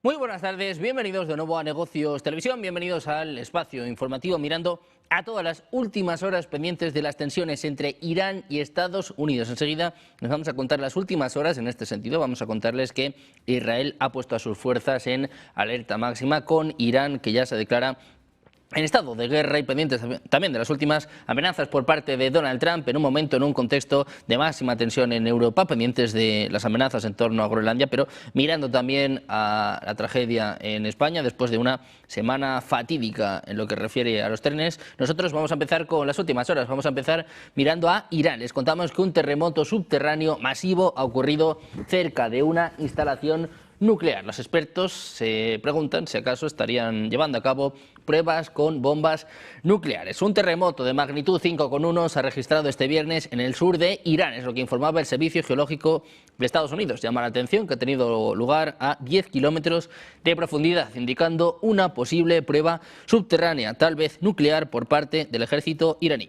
Muy buenas tardes, bienvenidos de nuevo a Negocios Televisión, bienvenidos al espacio informativo mirando a todas las últimas horas pendientes de las tensiones entre Irán y Estados Unidos. Enseguida nos vamos a contar las últimas horas en este sentido. Vamos a contarles que Israel ha puesto a sus fuerzas en alerta máxima con Irán, que ya se declara en estado de guerra y pendientes también de las últimas amenazas por parte de Donald Trump en un momento, en un contexto de máxima tensión en Europa, pendientes de las amenazas en torno a Groenlandia, pero mirando también a la tragedia en España después de una semana fatídica en lo que refiere a los trenes. Nosotros vamos a empezar con las últimas horas, vamos a empezar mirando a Irán. Les contamos que un terremoto subterráneo masivo ha ocurrido cerca de una instalación nuclear. Los expertos se preguntan si acaso estarían llevando a cabo pruebas con bombas nucleares. Un terremoto de magnitud 5,1 se ha registrado este viernes en el sur de Irán, es lo que informaba el Servicio Geológico de Estados Unidos. Llama la atención que ha tenido lugar a 10 kilómetros de profundidad, indicando una posible prueba subterránea, tal vez nuclear, por parte del ejército iraní.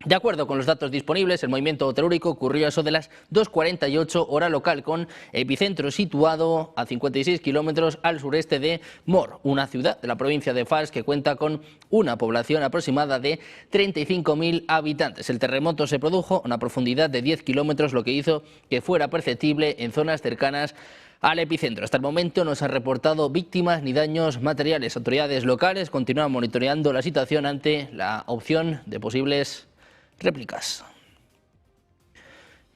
De acuerdo con los datos disponibles, el movimiento telúrico ocurrió a eso de las 2:48 hora local, con epicentro situado a 56 kilómetros al sureste de Mor, una ciudad de la provincia de Fars que cuenta con una población aproximada de 35.000 habitantes. El terremoto se produjo a una profundidad de 10 kilómetros, lo que hizo que fuera perceptible en zonas cercanas al epicentro. Hasta el momento no se han reportado víctimas ni daños materiales. Autoridades locales continúan monitoreando la situación ante la opción de posibles réplicas.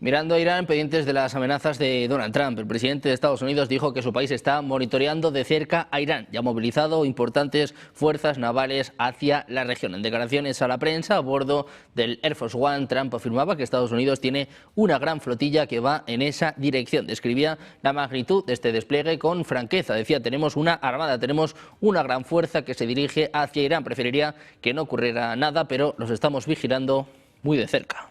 Mirando a Irán, pendientes de las amenazas de Donald Trump, el presidente de Estados Unidos dijo que su país está monitoreando de cerca a Irán y ha movilizado importantes fuerzas navales hacia la región. En declaraciones a la prensa a bordo del Air Force One, Trump afirmaba que Estados Unidos tiene una gran flotilla que va en esa dirección. Describía la magnitud de este despliegue con franqueza. Decía, tenemos una armada, tenemos una gran fuerza que se dirige hacia Irán. Preferiría que no ocurriera nada, pero los estamos vigilando muy de cerca.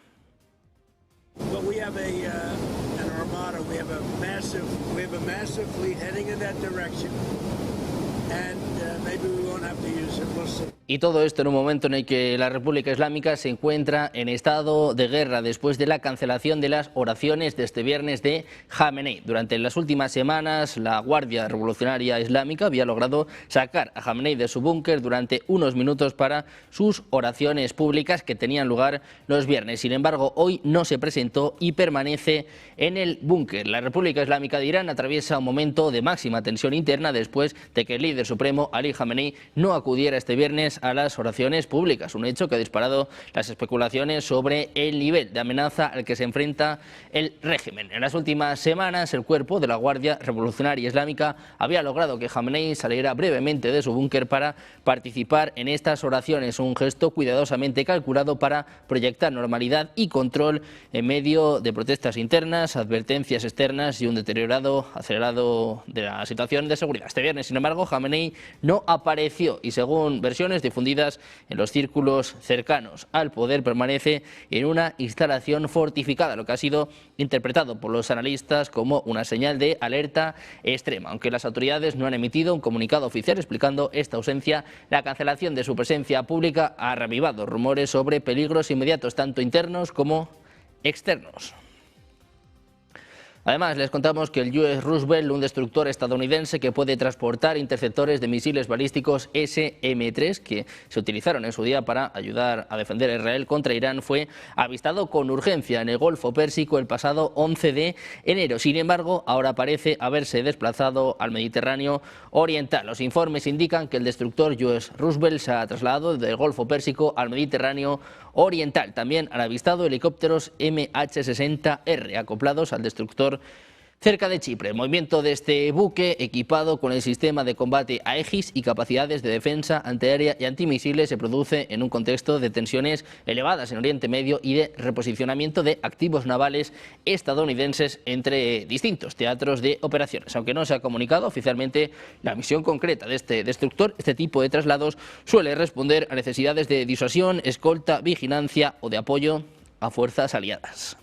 Well, we have an armada. We have a massive fleet heading in that direction, and maybe we won't have to use it. We'll see. Y todo esto en un momento en el que la República Islámica se encuentra en estado de guerra después de la cancelación de las oraciones de este viernes de Jamenei. Durante las últimas semanas, la Guardia Revolucionaria Islámica había logrado sacar a Jamenei de su búnker durante unos minutos para sus oraciones públicas que tenían lugar los viernes. Sin embargo, hoy no se presentó y permanece en el búnker. La República Islámica de Irán atraviesa un momento de máxima tensión interna después de que el líder supremo Ali Jamenei no acudiera este viernes a las oraciones públicas, un hecho que ha disparado las especulaciones sobre el nivel de amenaza al que se enfrenta el régimen. En las últimas semanas, el cuerpo de la Guardia Revolucionaria Islámica había logrado que Jamenei saliera brevemente de su búnker para participar en estas oraciones, un gesto cuidadosamente calculado para proyectar normalidad y control en medio de protestas internas, advertencias externas y un deteriorado acelerado de la situación de seguridad. Este viernes, sin embargo, Jamenei no apareció y, según versiones difundidas en los círculos cercanos al poder, permanece en una instalación fortificada, lo que ha sido interpretado por los analistas como una señal de alerta extrema. Aunque las autoridades no han emitido un comunicado oficial explicando esta ausencia, la cancelación de su presencia pública ha revivado rumores sobre peligros inmediatos, tanto internos como externos. Además, les contamos que el USS Roosevelt, un destructor estadounidense que puede transportar interceptores de misiles balísticos SM-3 que se utilizaron en su día para ayudar a defender a Israel contra Irán, fue avistado con urgencia en el Golfo Pérsico el pasado 11 de enero. Sin embargo, ahora parece haberse desplazado al Mediterráneo Oriental. Los informes indican que el destructor USS Roosevelt se ha trasladado del Golfo Pérsico al Mediterráneo Oriental. También han avistado helicópteros MH-60R acoplados al destructor cerca de Chipre. El movimiento de este buque, equipado con el sistema de combate Aegis y capacidades de defensa antiaérea y antimisiles, se produce en un contexto de tensiones elevadas en Oriente Medio y de reposicionamiento de activos navales estadounidenses entre distintos teatros de operaciones. Aunque no se ha comunicado oficialmente la misión concreta de este destructor, este tipo de traslados suele responder a necesidades de disuasión, escolta, vigilancia o de apoyo a fuerzas aliadas.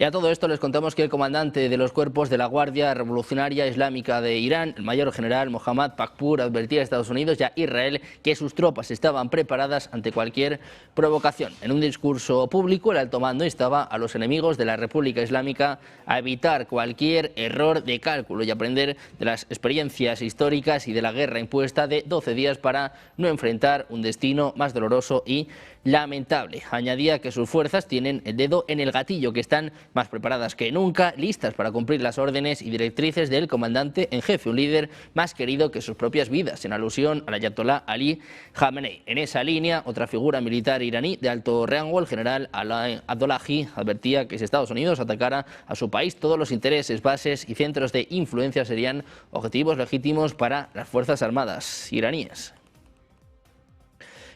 Y a todo esto les contamos que el comandante de los cuerpos de la Guardia Revolucionaria Islámica de Irán, el mayor general Mohammad Pakpur, advertía a Estados Unidos y a Israel que sus tropas estaban preparadas ante cualquier provocación. En un discurso público, el alto mando instaba a los enemigos de la República Islámica a evitar cualquier error de cálculo y aprender de las experiencias históricas y de la guerra impuesta de 12 días para no enfrentar un destino más doloroso y lamentable. Añadía que sus fuerzas tienen el dedo en el gatillo, que están más preparadas que nunca, listas para cumplir las órdenes y directrices del comandante en jefe, un líder más querido que sus propias vidas, en alusión al ayatolá Ali Khamenei. En esa línea, otra figura militar iraní de alto rango, el general Abdollahi, advertía que si Estados Unidos atacara a su país, todos los intereses, bases y centros de influencia serían objetivos legítimos para las Fuerzas Armadas iraníes.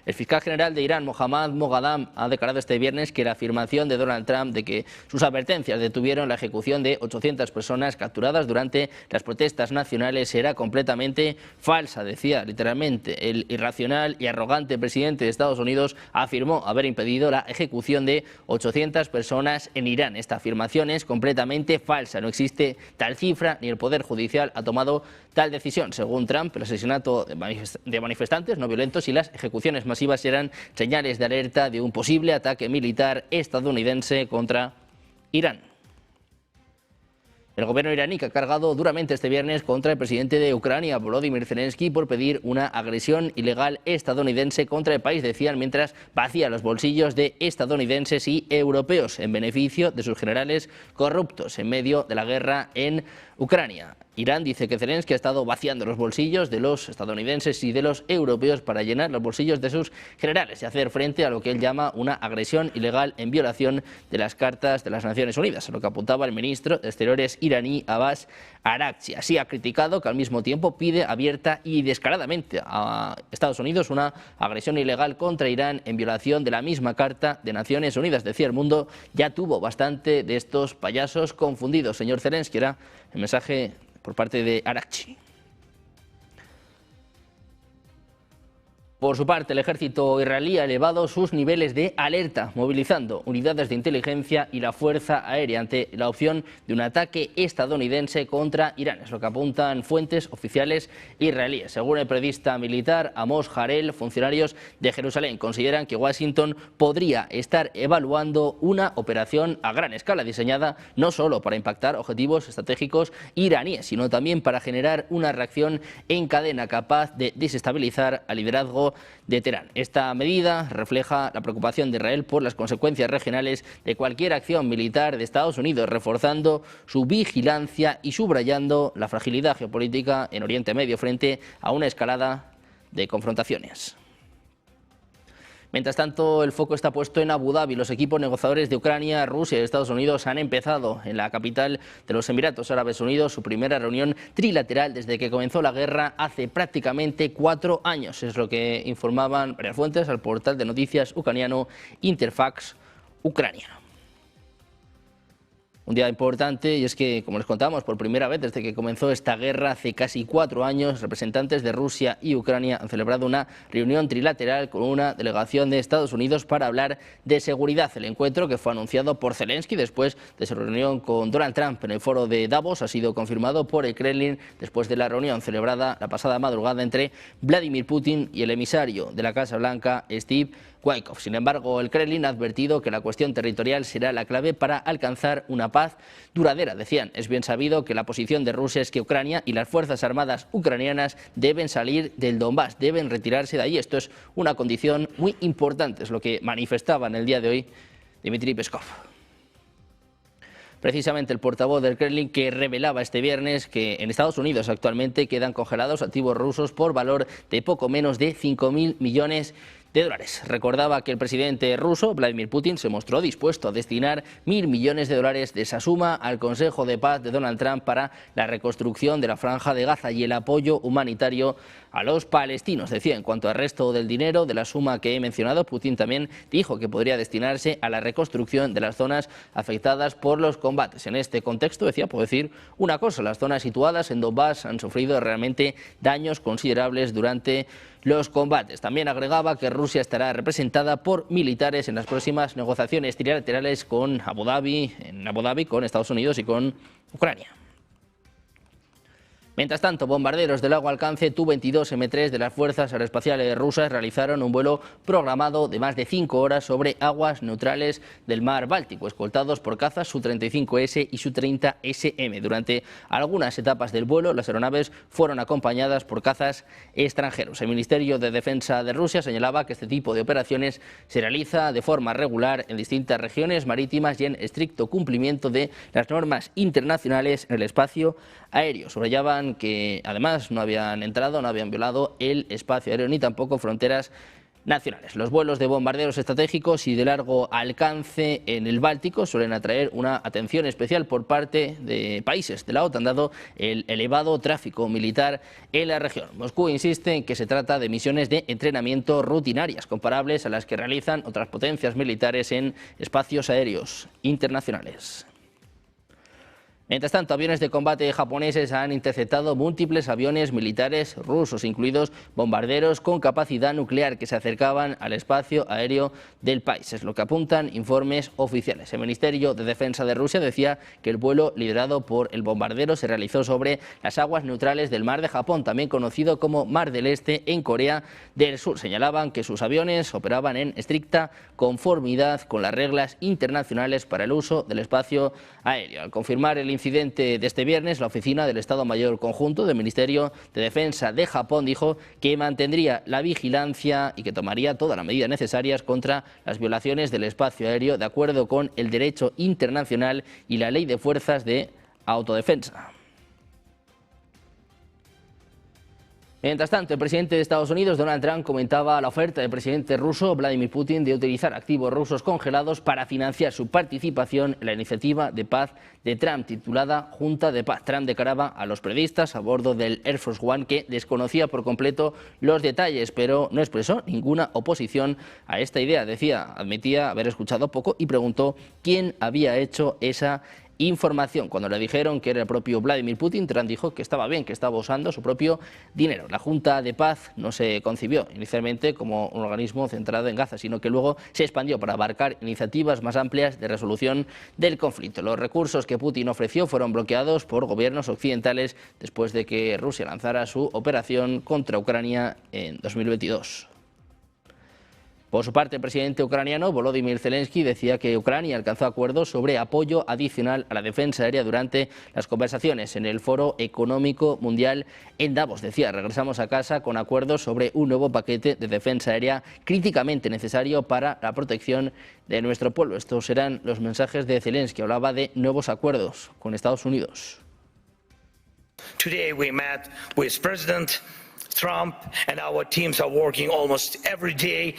El fiscal general de Irán, Mohammad Moghadam, ha declarado este viernes que la afirmación de Donald Trump de que sus advertencias detuvieron la ejecución de 800 personas capturadas durante las protestas nacionales era completamente falsa. Decía literalmente: el irracional y arrogante presidente de Estados Unidos afirmó haber impedido la ejecución de 800 personas en Irán. Esta afirmación es completamente falsa, no existe tal cifra ni el Poder Judicial ha tomado tal decisión. Según Trump, el asesinato de manifestantes no violentos y las ejecuciones masivas eran señales de alerta de un posible ataque militar estadounidense contra Irán. El gobierno iraní ha cargado duramente este viernes contra el presidente de Ucrania, Volodymyr Zelensky, por pedir una agresión ilegal estadounidense contra el país, decían, mientras vacía los bolsillos de estadounidenses y europeos en beneficio de sus generales corruptos en medio de la guerra en Ucrania. Irán dice que Zelensky ha estado vaciando los bolsillos de los estadounidenses y de los europeos para llenar los bolsillos de sus generales y hacer frente a lo que él llama una agresión ilegal en violación de las cartas de las Naciones Unidas, a lo que apuntaba el ministro de Exteriores iraní Abbas Araghchi. Así ha criticado que al mismo tiempo pide abierta y descaradamente a Estados Unidos una agresión ilegal contra Irán en violación de la misma Carta de Naciones Unidas. Decía, el mundo ya tuvo bastante de estos payasos confundidos. Señor Zelensky, era el mensaje por parte de Araghchi. Por su parte, el ejército israelí ha elevado sus niveles de alerta, movilizando unidades de inteligencia y la fuerza aérea ante la opción de un ataque estadounidense contra Irán. Es lo que apuntan fuentes oficiales israelíes. Según el periodista militar Amos Harel, funcionarios de Jerusalén consideran que Washington podría estar evaluando una operación a gran escala diseñada no solo para impactar objetivos estratégicos iraníes, sino también para generar una reacción en cadena capaz de desestabilizar al liderazgo de Teherán. Esta medida refleja la preocupación de Israel por las consecuencias regionales de cualquier acción militar de Estados Unidos, reforzando su vigilancia y subrayando la fragilidad geopolítica en Oriente Medio frente a una escalada de confrontaciones. Mientras tanto, el foco está puesto en Abu Dhabi. Los equipos negociadores de Ucrania, Rusia y Estados Unidos han empezado en la capital de los Emiratos Árabes Unidos su primera reunión trilateral desde que comenzó la guerra hace prácticamente 4 años. Es lo que informaban varias fuentes al portal de noticias ucraniano Interfax Ucrania. Un día importante, y es que, como les contamos, por primera vez desde que comenzó esta guerra hace casi 4 años, representantes de Rusia y Ucrania han celebrado una reunión trilateral con una delegación de Estados Unidos para hablar de seguridad. El encuentro, que fue anunciado por Zelensky después de su reunión con Donald Trump en el foro de Davos, ha sido confirmado por el Kremlin después de la reunión celebrada la pasada madrugada entre Vladimir Putin y el emisario de la Casa Blanca, Steve Witkoff. Sin embargo, el Kremlin ha advertido que la cuestión territorial será la clave para alcanzar una paz duradera. Decían, es bien sabido que la posición de Rusia es que Ucrania y las Fuerzas Armadas ucranianas deben salir del Donbass, deben retirarse de allí. Esto es una condición muy importante, es lo que manifestaba en el día de hoy Dmitry Peskov. Precisamente el portavoz del Kremlin, que revelaba este viernes que en Estados Unidos actualmente quedan congelados activos rusos por valor de poco menos de 5.000 millones de dólares. Recordaba que el presidente ruso, Vladimir Putin, se mostró dispuesto a destinar 1.000 millones de dólares de esa suma al Consejo de Paz de Donald Trump para la reconstrucción de la Franja de Gaza y el apoyo humanitario a los palestinos. Decía, en cuanto al resto del dinero de la suma que he mencionado, Putin también dijo que podría destinarse a la reconstrucción de las zonas afectadas por los combates. En este contexto, decía, puedo decir una cosa: las zonas situadas en Donbass han sufrido realmente daños considerables durante los combates. También agregaba que Rusia estará representada por militares en las próximas negociaciones trilaterales en Abu Dhabi, con Estados Unidos y con Ucrania. Mientras tanto, bombarderos de largo alcance Tu-22 M3 de las Fuerzas Aeroespaciales Rusas realizaron un vuelo programado de más de 5 horas sobre aguas neutrales del mar Báltico, escoltados por cazas Su-35S y Su-30SM. Durante algunas etapas del vuelo, las aeronaves fueron acompañadas por cazas extranjeros. El Ministerio de Defensa de Rusia señalaba que este tipo de operaciones se realiza de forma regular en distintas regiones marítimas y en estricto cumplimiento de las normas internacionales en el espacio aéreo. Subrayaban que además no habían violado el espacio aéreo ni tampoco fronteras nacionales. Los vuelos de bombarderos estratégicos y de largo alcance en el Báltico suelen atraer una atención especial por parte de países de la OTAN, dado el elevado tráfico militar en la región. Moscú insiste en que se trata de misiones de entrenamiento rutinarias, comparables a las que realizan otras potencias militares en espacios aéreos internacionales. Mientras tanto, aviones de combate japoneses han interceptado múltiples aviones militares rusos, incluidos bombarderos con capacidad nuclear que se acercaban al espacio aéreo del país. Es lo que apuntan informes oficiales. El Ministerio de Defensa de Rusia decía que el vuelo liderado por el bombardero se realizó sobre las aguas neutrales del Mar de Japón, también conocido como Mar del Este, en Corea del Sur. Señalaban que sus aviones operaban en estricta conformidad con las reglas internacionales para el uso del espacio aéreo. Al confirmar el incidente de este viernes, la oficina del Estado Mayor Conjunto del Ministerio de Defensa de Japón dijo que mantendría la vigilancia y que tomaría todas las medidas necesarias contra las violaciones del espacio aéreo de acuerdo con el derecho internacional y la ley de fuerzas de autodefensa. Mientras tanto, el presidente de Estados Unidos, Donald Trump, comentaba la oferta del presidente ruso, Vladimir Putin, de utilizar activos rusos congelados para financiar su participación en la iniciativa de paz de Trump, titulada Junta de Paz. Trump declaraba a los periodistas a bordo del Air Force One que desconocía por completo los detalles, pero no expresó ninguna oposición a esta idea. Admitía haber escuchado poco y preguntó quién había hecho esa información. Cuando le dijeron que era el propio Vladimir Putin, Trump dijo que estaba bien, que estaba usando su propio dinero. La Junta de Paz no se concibió inicialmente como un organismo centrado en Gaza, sino que luego se expandió para abarcar iniciativas más amplias de resolución del conflicto. Los recursos que Putin ofreció fueron bloqueados por gobiernos occidentales después de que Rusia lanzara su operación contra Ucrania en 2022. Por su parte, el presidente ucraniano Volodymyr Zelensky decía que Ucrania alcanzó acuerdos sobre apoyo adicional a la defensa aérea durante las conversaciones en el Foro Económico Mundial en Davos. Decía, regresamos a casa con acuerdos sobre un nuevo paquete de defensa aérea críticamente necesario para la protección de nuestro pueblo. Estos serán los mensajes de Zelensky. Hablaba de nuevos acuerdos con Estados Unidos. Today we met with President Trump and our teams are working almost every day.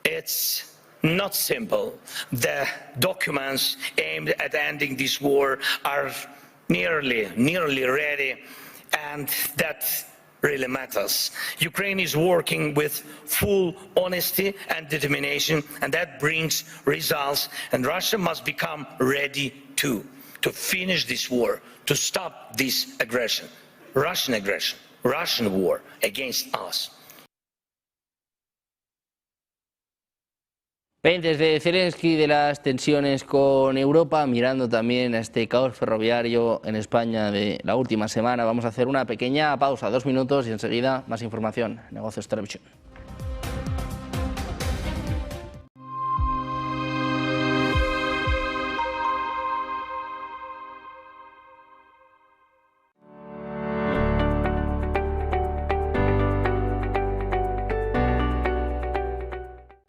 It's not simple. The documents aimed at ending this war are nearly ready, and that really matters. Ukraine is working with full honesty and determination, and that brings results, and Russia must become ready too, to finish this war, to stop this aggression, Russian war against us. Pendientes de Zelensky, de las tensiones con Europa, mirando también a este caos ferroviario en España de la última semana. Vamos a hacer una pequeña pausa, 2 minutos, y enseguida más información. Negocios Televisión.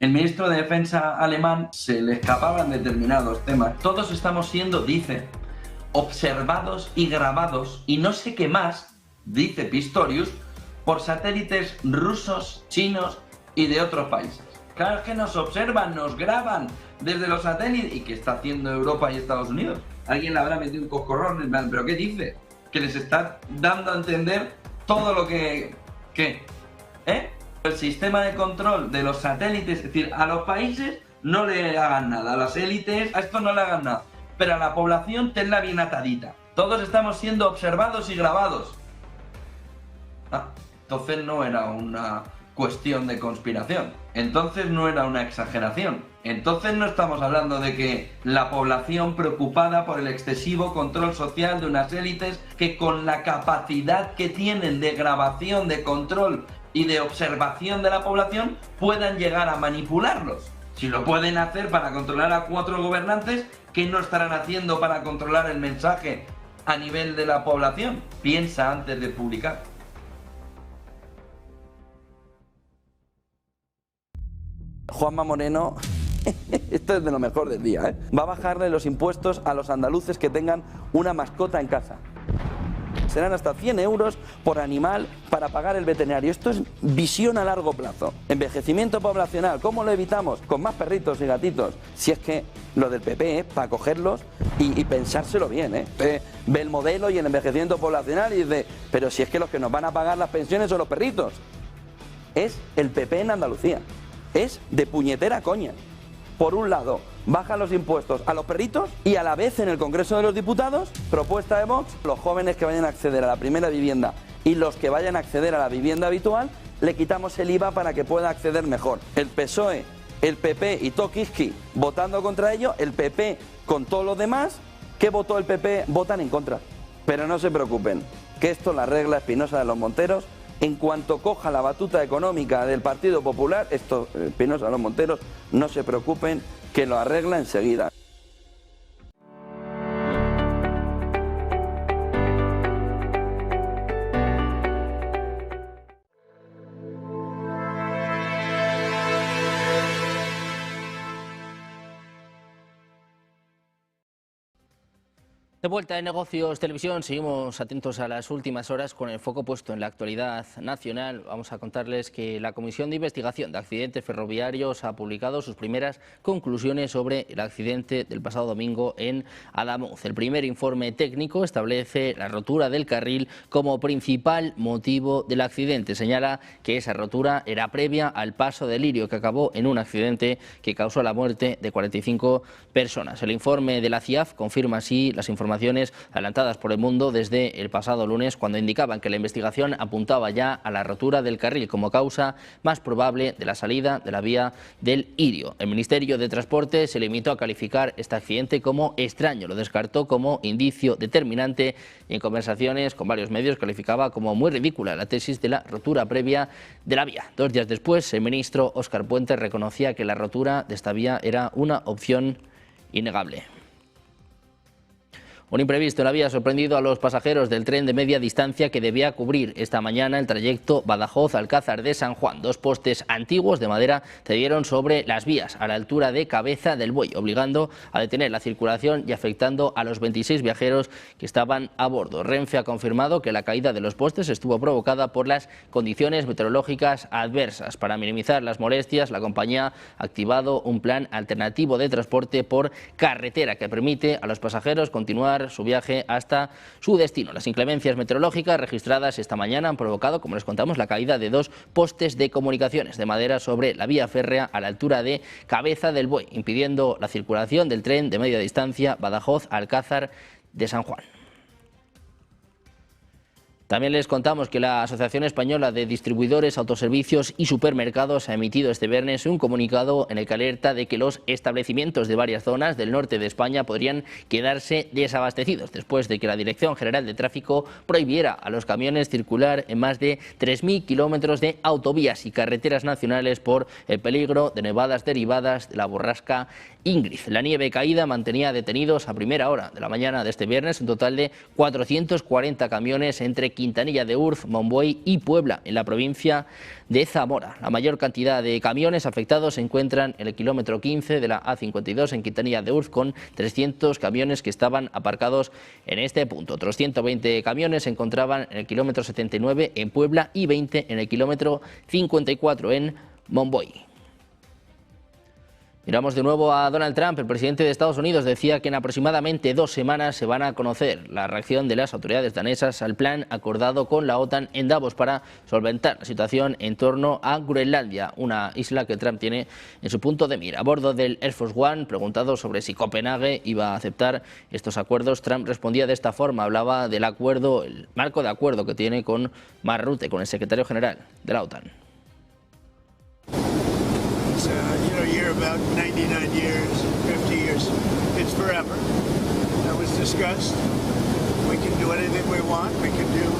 El ministro de Defensa alemán se le escapaban determinados temas. Todos estamos siendo, dice, observados y grabados, y no sé qué más, dice Pistorius, por satélites rusos, chinos y de otros países. Claro, es que nos observan, nos graban desde los satélites. ¿Y qué está haciendo Europa y Estados Unidos? Alguien le habrá metido un coscorrón, en plan, ¿pero qué dice? Que les está dando a entender todo lo que... ¿Qué? El sistema de control de los satélites, es decir, a los países no le hagan nada, a las élites, a esto no le hagan nada, pero a la población tenla bien atadita. Todos estamos siendo observados y grabados. Entonces no era una cuestión de conspiración. Entonces no era una exageración. Entonces no estamos hablando de que la población preocupada por el excesivo control social de unas élites que con la capacidad que tienen de grabación, de control y de observación de la población puedan llegar a manipularlos. Si lo pueden hacer para controlar a 4 gobernantes, ¿qué no estarán haciendo para controlar el mensaje a nivel de la población? Piensa antes de publicar. Juanma Moreno, esto es de lo mejor del día, ¿eh? Va a bajarle los impuestos a los andaluces que tengan una mascota en casa. Serán hasta 100 euros por animal para pagar el veterinario. Esto es visión a largo plazo. Envejecimiento poblacional, ¿cómo lo evitamos? Con más perritos y gatitos. Si es que lo del PP es para cogerlos y pensárselo bien, ¿eh? Ve el modelo y el envejecimiento poblacional y dice, pero si es que los que nos van a pagar las pensiones son los perritos. Es el PP en Andalucía. Es de puñetera coña. Por un lado, baja los impuestos a los perritos y a la vez en el Congreso de los Diputados, propuesta de Vox, los jóvenes que vayan a acceder a la primera vivienda y los que vayan a acceder a la vivienda habitual, le quitamos el IVA para que pueda acceder mejor. El PSOE, el PP y Tokiski votando contra ello, el PP con todos los demás, ¿qué votó el PP? Votan en contra. Pero no se preocupen, que esto la arregla Espinosa de los Monteros. En cuanto coja la batuta económica del Partido Popular, esto, Espinosa de los Monteros, no se preocupen, que lo arregla enseguida. De vuelta en Negocios Televisión, seguimos atentos a las últimas horas con el foco puesto en la actualidad nacional. Vamos a contarles que la Comisión de Investigación de Accidentes Ferroviarios ha publicado sus primeras conclusiones sobre el accidente del pasado domingo en Adamuz. El primer informe técnico establece la rotura del carril como principal motivo del accidente. Señala que esa rotura era previa al paso de Lirio, que acabó en un accidente que causó la muerte de 45 personas. El informe de la CIAF confirma así las informaciones adelantadas por El Mundo desde el pasado lunes, cuando indicaban que la investigación apuntaba ya a la rotura del carril como causa más probable de la salida de la vía del Irio. El Ministerio de Transporte se limitó a calificar este accidente como extraño, lo descartó como indicio determinante y en conversaciones con varios medios calificaba como muy ridícula la tesis de la rotura previa de la vía. 2 días después, el ministro Óscar Puente reconocía que la rotura de esta vía era una opción innegable. Un imprevisto en la vía ha sorprendido a los pasajeros del tren de media distancia que debía cubrir esta mañana el trayecto Badajoz-Alcázar de San Juan. 2 postes antiguos de madera cedieron sobre las vías a la altura de Cabeza del Buey, obligando a detener la circulación y afectando a los 26 viajeros que estaban a bordo. Renfe ha confirmado que la caída de los postes estuvo provocada por las condiciones meteorológicas adversas. Para minimizar las molestias, la compañía ha activado un plan alternativo de transporte por carretera que permite a los pasajeros continuar su viaje hasta su destino. Las inclemencias meteorológicas registradas esta mañana han provocado, como les contamos, la caída de 2 postes de comunicaciones de madera sobre la vía férrea a la altura de Cabeza del Buey, impidiendo la circulación del tren de media distancia Badajoz-Alcázar de San Juan. También les contamos que la Asociación Española de Distribuidores, Autoservicios y Supermercados ha emitido este viernes un comunicado en el que alerta de que los establecimientos de varias zonas del norte de España podrían quedarse desabastecidos después de que la Dirección General de Tráfico prohibiera a los camiones circular en más de 3.000 kilómetros de autovías y carreteras nacionales por el peligro de nevadas derivadas de la borrasca Ingrid. La nieve caída mantenía detenidos a primera hora de la mañana de este viernes un total de 440 camiones entre Quintanilla de Urz, Monbuey y Puebla, en la provincia de Zamora. La mayor cantidad de camiones afectados se encuentran en el kilómetro 15 de la A52 en Quintanilla de Urz, con 300 camiones que estaban aparcados en este punto. Otros 120 camiones se encontraban en el kilómetro 79 en Puebla y 20 en el kilómetro 54 en Monbuey. Miramos de nuevo a Donald Trump. El presidente de Estados Unidos decía que en aproximadamente 2 semanas se van a conocer la reacción de las autoridades danesas al plan acordado con la OTAN en Davos para solventar la situación en torno a Groenlandia, una isla que Trump tiene en su punto de mira. A bordo del Air Force One, preguntado sobre si Copenhague iba a aceptar estos acuerdos, Trump respondía de esta forma. Hablaba del acuerdo, el marco de acuerdo que tiene con Mark Rutte, con el secretario general de la OTAN. about 99 years, 50 years. It's forever. That was discussed. We can do anything we want. We can do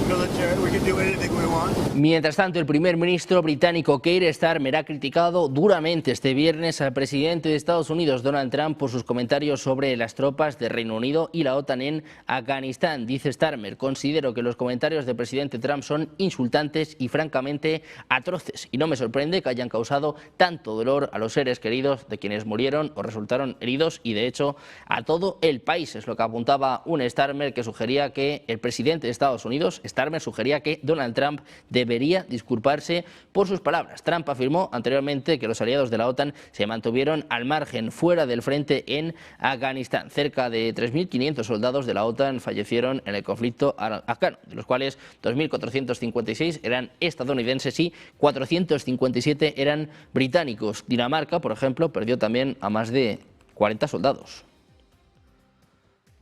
military. We can do anything we want. Mientras tanto, el primer ministro británico Keir Starmer ha criticado duramente este viernes al presidente de Estados Unidos, Donald Trump, por sus comentarios sobre las tropas de Reino Unido y la OTAN en Afganistán. Dice Starmer: considero que los comentarios del presidente Trump son insultantes y francamente atroces, y no me sorprende que hayan causado tanto dolor a los seres queridos de quienes murieron o resultaron heridos, y de hecho a todo el país. Es lo que apuntaba un Starmer que sugería que el presidente de Estados Unidos, Starmer, sugería que Donald Trump debería disculparse por sus palabras. Trump afirmó anteriormente que los aliados de la OTAN se mantuvieron al margen, fuera del frente en Afganistán. Cerca de 3.500 soldados de la OTAN fallecieron en el conflicto afgano, de los cuales 2.456 eran estadounidenses y 457 eran británicos. Dinamarca, por ejemplo, perdió también a más de 40 soldados.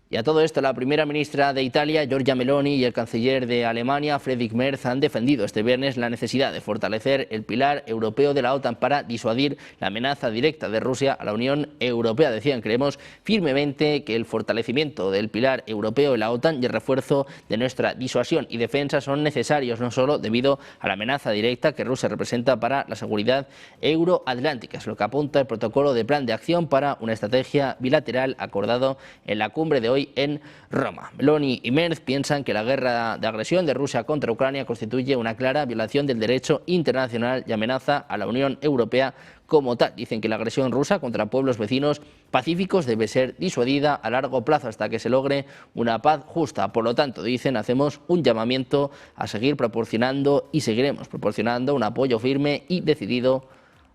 Y a todo esto, la primera ministra de Italia, Giorgia Meloni, y el canciller de Alemania, Friedrich Merz, han defendido este viernes la necesidad de fortalecer el pilar europeo de la OTAN para disuadir la amenaza directa de Rusia a la Unión Europea. Decían: creemos firmemente que el fortalecimiento del pilar europeo de la OTAN y el refuerzo de nuestra disuasión y defensa son necesarios, no solo debido a la amenaza directa que Rusia representa para la seguridad euroatlántica. Es lo que apunta el protocolo de plan de acción para una estrategia bilateral acordado en la cumbre de hoy en Roma. Meloni y Merz piensan que la guerra de agresión de Rusia contra Ucrania constituye una clara violación del derecho internacional y amenaza a la Unión Europea como tal. Dicen que la agresión rusa contra pueblos vecinos pacíficos debe ser disuadida a largo plazo hasta que se logre una paz justa. Por lo tanto, dicen, hacemos un llamamiento a seguir proporcionando y seguiremos proporcionando un apoyo firme y decidido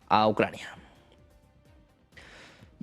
a Ucrania.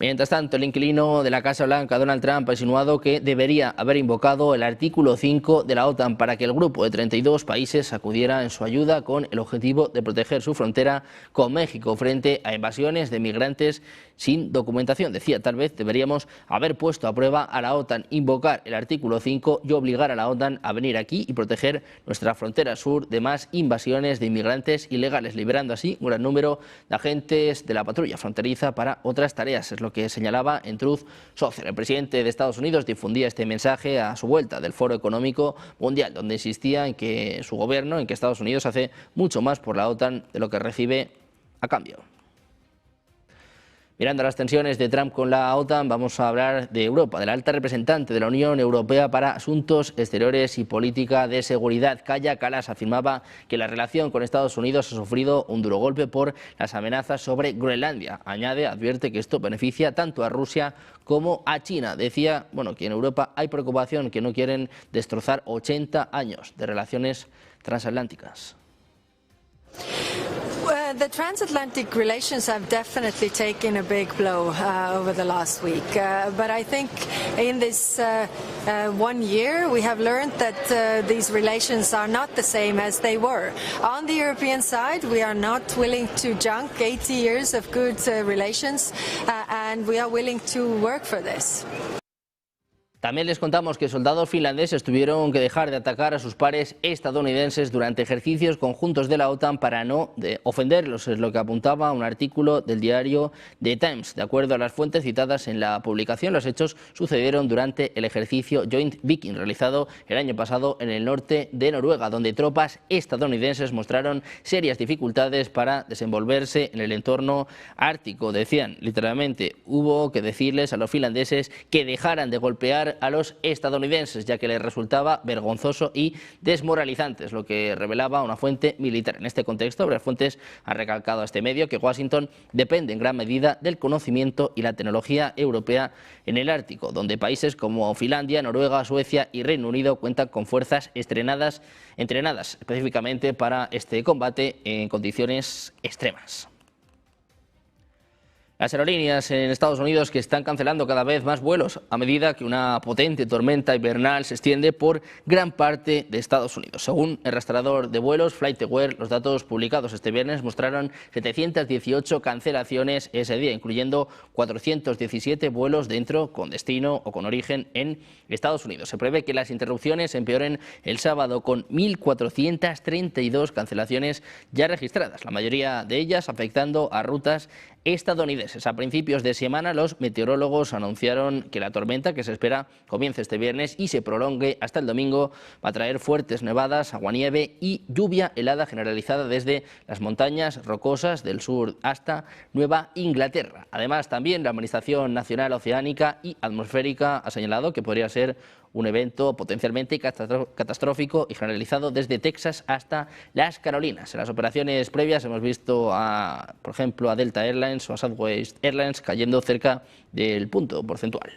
Mientras tanto, el inquilino de la Casa Blanca, Donald Trump, ha insinuado que debería haber invocado el artículo 5 de la OTAN para que el grupo de 32 países acudiera en su ayuda con el objetivo de proteger su frontera con México frente a invasiones de migrantes sin documentación. Decía: tal vez deberíamos haber puesto a prueba a la OTAN, invocar el artículo 5 y obligar a la OTAN a venir aquí y proteger nuestra frontera sur de más invasiones de inmigrantes ilegales, liberando así un gran número de agentes de la patrulla fronteriza para otras tareas. Es lo que señalaba en Truth Social. El presidente de Estados Unidos difundía este mensaje a su vuelta del Foro Económico Mundial, donde insistía en que su gobierno, en que Estados Unidos hace mucho más por la OTAN de lo que recibe a cambio. Mirando las tensiones de Trump con la OTAN, vamos a hablar de Europa, de la alta representante de la Unión Europea para Asuntos Exteriores y Política de Seguridad. Kaja Kallas afirmaba que la relación con Estados Unidos ha sufrido un duro golpe por las amenazas sobre Groenlandia. Añade, advierte que esto beneficia tanto a Rusia como a China. Decía, que en Europa hay preocupación, que no quieren destrozar 80 años de relaciones transatlánticas. The transatlantic relations have definitely taken a big blow over the last week. But I think in this 1 year we have learned that these relations are not the same as they were. On the European side, we are not willing to junk 80 years of good relations, and we are willing to work for this. También les contamos que soldados finlandeses tuvieron que dejar de atacar a sus pares estadounidenses durante ejercicios conjuntos de la OTAN para no ofenderlos, es lo que apuntaba un artículo del diario The Times. De acuerdo a las fuentes citadas en la publicación, los hechos sucedieron durante el ejercicio Joint Viking realizado el año pasado en el norte de Noruega, donde tropas estadounidenses mostraron serias dificultades para desenvolverse en el entorno ártico. Decían, literalmente, hubo que decirles a los finlandeses que dejaran de golpear a los estadounidenses, ya que les resultaba vergonzoso y desmoralizante, es lo que revelaba una fuente militar. En este contexto, varias fuentes han recalcado a este medio que Washington depende en gran medida del conocimiento y la tecnología europea en el Ártico, donde países como Finlandia, Noruega, Suecia y Reino Unido cuentan con fuerzas entrenadas específicamente para este combate en condiciones extremas. Las aerolíneas en Estados Unidos que están cancelando cada vez más vuelos a medida que una potente tormenta invernal se extiende por gran parte de Estados Unidos. Según el rastreador de vuelos FlightAware, los datos publicados este viernes mostraron 718 cancelaciones ese día, incluyendo 417 vuelos dentro, con destino o con origen en Estados Unidos. Se prevé que las interrupciones empeoren el sábado con 1.432 cancelaciones ya registradas, la mayoría de ellas afectando a rutas estadounidenses. A principios de semana, los meteorólogos anunciaron que la tormenta, que se espera comience este viernes y se prolongue hasta el domingo, va a traer fuertes nevadas, aguanieve y lluvia helada generalizada desde las montañas rocosas del sur hasta Nueva Inglaterra. Además, también la Administración Nacional Oceánica y Atmosférica ha señalado que podría ser un evento potencialmente catastrófico y generalizado desde Texas hasta las Carolinas. En las operaciones previas hemos visto, por ejemplo, a Delta Airlines o a Southwest Airlines cayendo cerca del punto porcentual.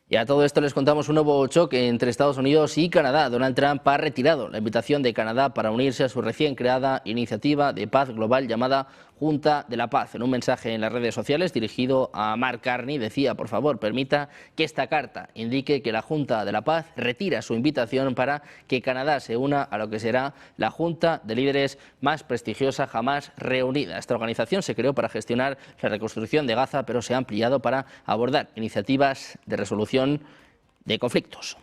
Y a todo esto les contamos un nuevo choque entre Estados Unidos y Canadá. Donald Trump ha retirado la invitación de Canadá para unirse a su recién creada iniciativa de paz global llamada Junta de la Paz. En un mensaje en las redes sociales dirigido a Mark Carney decía: por favor, permita que esta carta indique que la Junta de la Paz retira su invitación para que Canadá se una a lo que será la Junta de Líderes más prestigiosa jamás reunida. Esta organización se creó para gestionar la reconstrucción de Gaza, pero se ha ampliado para abordar iniciativas de resolución de conflictos.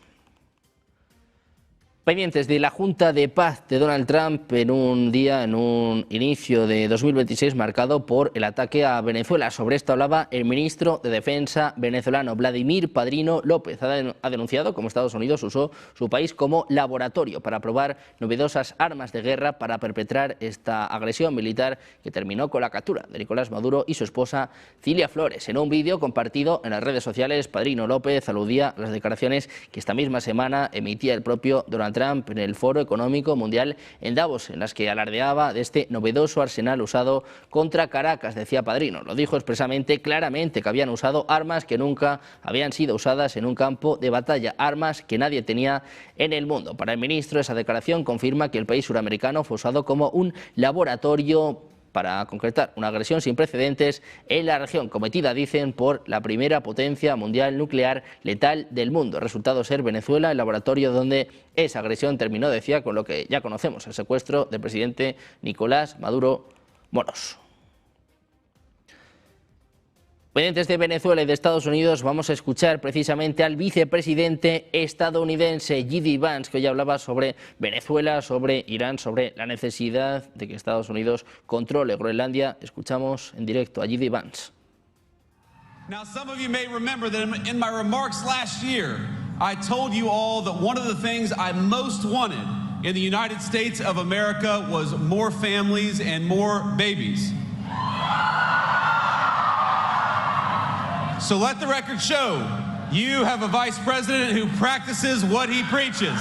Pendientes de la Junta de Paz de Donald Trump en un inicio de 2026 marcado por el ataque a Venezuela. Sobre esto hablaba el ministro de Defensa venezolano, Vladimir Padrino López. Ha denunciado cómo Estados Unidos usó su país como laboratorio para probar novedosas armas de guerra para perpetrar esta agresión militar que terminó con la captura de Nicolás Maduro y su esposa Cilia Flores. En un vídeo compartido en las redes sociales, Padrino López aludía a las declaraciones que esta misma semana emitía el propio Donald Trump en el Foro Económico Mundial en Davos, en las que alardeaba de este novedoso arsenal usado contra Caracas. Decía Padrino, lo dijo expresamente, claramente, que habían usado armas que nunca habían sido usadas en un campo de batalla, armas que nadie tenía en el mundo. Para el ministro, esa declaración confirma que el país suramericano fue usado como un laboratorio para concretar una agresión sin precedentes en la región, cometida, dicen, por la primera potencia mundial nuclear letal del mundo. El resultado ser Venezuela, el laboratorio donde esa agresión terminó, decía, con lo que ya conocemos, el secuestro del presidente Nicolás Maduro Moros. Pendientes de Venezuela y de Estados Unidos, vamos a escuchar precisamente al vicepresidente estadounidense J.D. Vance, que hoy hablaba sobre Venezuela, sobre Irán, sobre la necesidad de que Estados Unidos controle Groenlandia. Escuchamos en directo a J.D. Vance. Now, some of you may remember that in my remarks last year, I told you all that one of the things I most wanted in the United States of America was more families and more babies. So let the record show, you have a vice president who practices what he preaches.